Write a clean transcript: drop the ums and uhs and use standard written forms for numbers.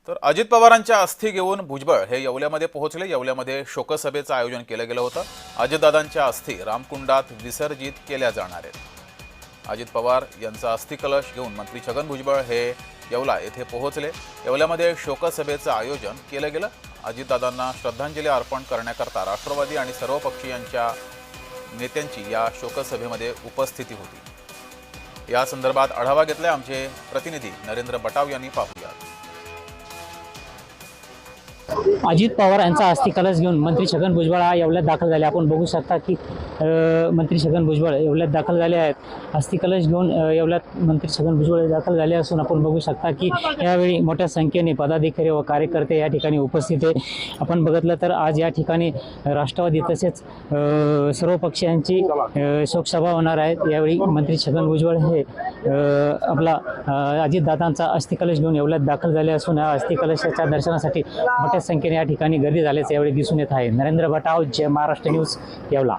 तर अजित पवारांच्या अस्थी घेऊन भुजबळ हे येवल्यामध्ये पोहोचले। येवल्यामध्ये शोकसभेचं आयोजन केलं गेलं होतं। अजितदादांच्या अस्थी रामकुंडात विसर्जित केल्या जाणार आहेत। अजित पवार यांचा अस्थी कलश घेऊन मंत्री छगन भुजबळ हे येवला येथे पोहोचले। येवल्यामध्ये शोकसभेचं आयोजन केलं गेलं। अजितदादांना श्रद्धांजली अर्पण करण्याकरता राष्ट्रवादी आणि सर्व पक्षीयांच्या नेत्यांची या शोकसभेमध्ये उपस्थिती होती। या संदर्भात आढावा घेतलाय आमचे प्रतिनिधी नरेंद्र बटाव यांनी। पाहूया। अजित पवार यांचा अस्थि कलश घेऊन मंत्री छगन भुजबळ येवल्यात दाखल झाले। आपण बघू शकता की मंत्री छगन भुजबळ येवल्यात दाखल झाले आहेत। अस्थि कलश घेऊन येवल्यात मंत्री छगन भुजबळ दाखल झाले असून आपण बघू शकता की यावेळी मोठ्या संख्येने पदाधिकारी व कार्यकर्ते या ठिकाणी उपस्थित आहे। आपण बघितलं तर आज या ठिकाणी राष्ट्रवादी तसेच सर्व पक्षांची शोकसभा होणार आहे। यावेळी मंत्री छगन भुजबळ हे आपला अजितदादांचा अस्थि कलश घेऊन येवल्यात दाखल झाले असून या अस्थि कलशाच्या दर्शनासाठी मोठ्या संख्येने या ठिकाणी गर्दी झाल्याचे यावेळी दिसून येत आहे। नरेंद्र बटाव, जय महाराष्ट्र न्यूज, येवला।